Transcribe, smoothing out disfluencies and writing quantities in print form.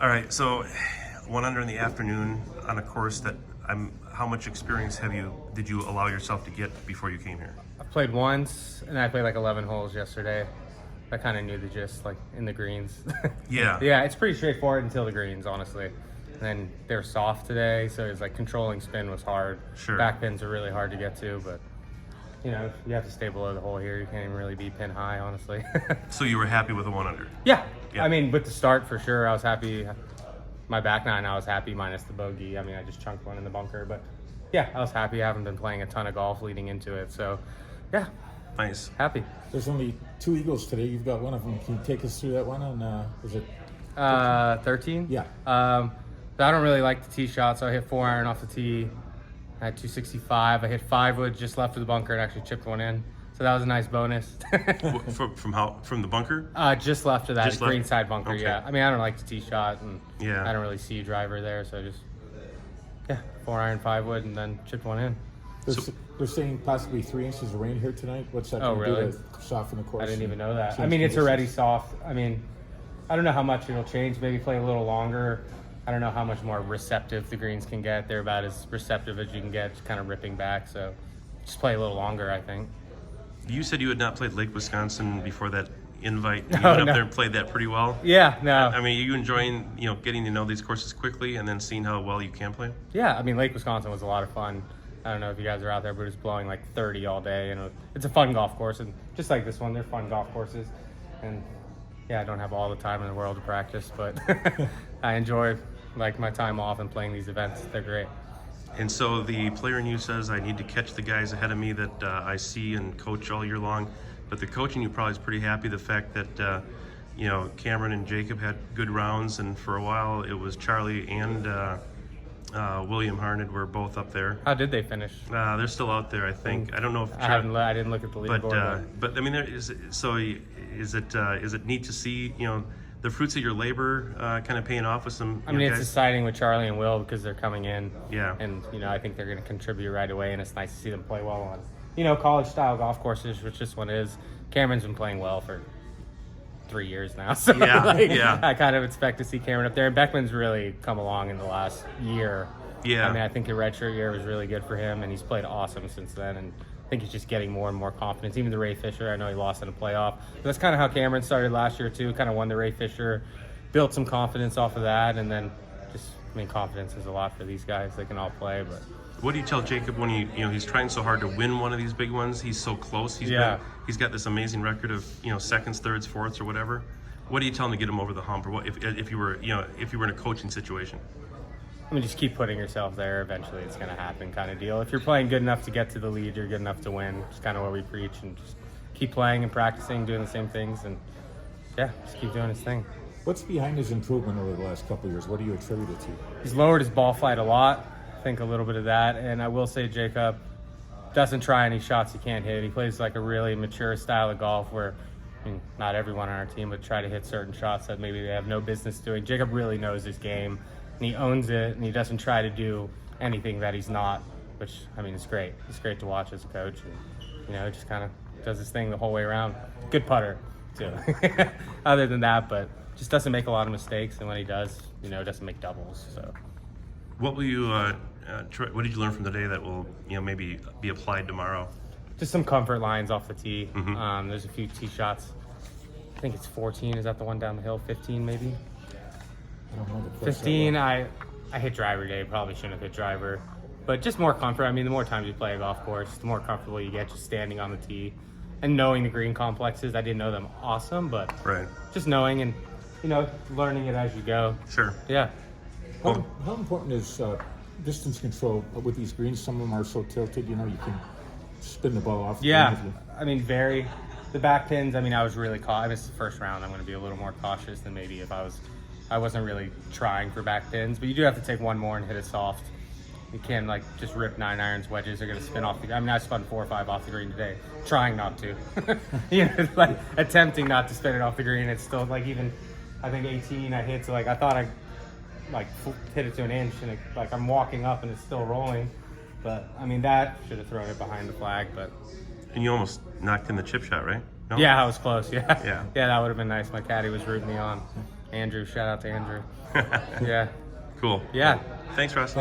All right, so 1 under in the afternoon on a course that how much experience did you allow yourself to get before you came here? I played once, and I played like 11 holes yesterday. I kind of knew the gist, like in the greens. Yeah. Yeah, it's pretty straightforward until the greens, honestly. And then they're soft today, so it's like controlling spin was hard. Sure. Back pins are really hard to get to, but you know, you have to stay below the hole here. You can't even really be pin high, honestly. So you were happy with the 1 under? Yeah. Yeah. I mean, with the start, for sure, I was happy. My back nine, I was happy, minus the bogey. I mean, I just chunked one in the bunker, but yeah, I was happy. I haven't been playing a ton of golf leading into it, so yeah. Nice. Happy. There's only 2 eagles today. You've got one of them. Can you take us through that one? And is it 13? Yeah. But I don't really like the tee shot, so I hit 4-iron off the tee. I had 265. I hit 5-wood just left of the bunker and actually chipped one in. So that was a nice bonus. From the bunker? Just left of that Just left? green side bunker, Okay. yeah. I mean, I don't like the tee shot, and Yeah. I don't really see a driver there, so just, 4-iron, 5-wood, and then chipped one in. They're saying possibly 3 inches of rain here tonight. What's that Oh, going to really? do to soften the course? I didn't even know that. I change mean, it's conditions? already soft. I mean, I don't know how much it'll change. Maybe play a little longer. I don't know how much more receptive the greens can get. They're about as receptive as you can get, just kind of ripping back. So just play a little longer, I think. You said you had not played Lake Wisconsin before that invite. You No, went up no. there and played that pretty well. Yeah, no. I mean, are you enjoying, getting to know these courses quickly and then seeing how well you can play? Yeah, I mean, Lake Wisconsin was a lot of fun. I don't know if you guys are out there, but it was blowing like 30 all day. And it's a fun golf course. And just like this one, they're fun golf courses. And yeah, I don't have all the time in the world to practice, but I enjoy like my time off and playing these events. They're great. And so the player in you says, I need to catch the guys ahead of me that I see and coach all year long. But the coaching you probably is pretty happy. The fact that, Cameron and Jacob had good rounds, and for a while it was Charlie and William Harned were both up there. How did they finish? They're still out there, I think. I don't know if I didn't look at the leaderboard. but I mean, is it neat to see the fruits of your labor kind of paying off with some? I mean, it's guys? exciting with Charlie and Will because they're coming in. Yeah. And, I think they're going to contribute right away, and it's nice to see them play well on, college-style golf courses, which this one is. Cameron's been playing well for 3 years now. So, Yeah. I kind of expect to see Cameron up there. And Beckman's really come along in the last year. Yeah. I mean, I think the redshirt year was really good for him, and he's played awesome since then. And I think he's just getting more and more confidence. Even the Ray Fisher, I know he lost in a playoff. But that's kind of how Cameron started last year, too. Kind of won the Ray Fisher, built some confidence off of that, and then confidence is a lot for these guys. They can all play, but What do you tell Jacob when he's trying so hard to win one of these big ones? He's so close. He's got this amazing record of seconds, thirds, fourths, or whatever. What do you tell him to get him over the hump, or what if you were in a coaching situation? I mean, just keep putting yourself there. Eventually, it's going to happen, kind of deal. If you're playing good enough to get to the lead, you're good enough to win. It's kind of what we preach, and just keep playing and practicing, doing the same things, and just keep doing his thing. What's behind his improvement over the last couple of years? What do you attribute it to? He's lowered his ball flight a lot. I think a little bit of that, and I will say Jacob doesn't try any shots he can't hit. He plays like a really mature style of golf where, not everyone on our team would try to hit certain shots that maybe they have no business doing. Jacob really knows his game, and he owns it, and he doesn't try to do anything that he's not, which, it's great. It's great to watch as a coach, and, just kind of does his thing the whole way around. Good putter, too. Other than that, but just doesn't make a lot of mistakes, and when he does, doesn't make doubles, so. What will you? What did you learn from the day that will maybe be applied tomorrow? Just some comfort lines off the tee. Mm-hmm. There's a few tee shots. I think it's 14. Is that the one down the hill? 15 maybe? I don't know the course 15. that I hit driver day. Probably shouldn't have hit driver. But just more comfort. The more times you play a golf course, the more comfortable you get just standing on the tee. And knowing the green complexes. I didn't know them awesome, but Right. just knowing and, learning it as you go. Sure. Yeah. well. How important is distance control with these greens? Some of them are so tilted, you can spin the ball off. Yeah, very. The back pins, I was really it's the first round. I'm going to be a little more cautious than maybe if I wasn't really trying for back pins. But you do have to take one more and hit it soft. You can't just rip 9-irons. Wedges are going to spin off the green. I spun 4 or 5 off the green today, trying not to. Attempting not to spin it off the green. It's still even, I think 18 I hit, so I thought I hit it to an inch, and I'm walking up and it's still rolling. But that should have thrown it behind the flag. But And you almost knocked in the chip shot, right? No? yeah, I was close. Yeah, Yeah. yeah, that would have been nice. My caddy was rooting me on. Andrew. Shout out to Andrew. Yeah. Cool. Yeah. Thanks, Ross.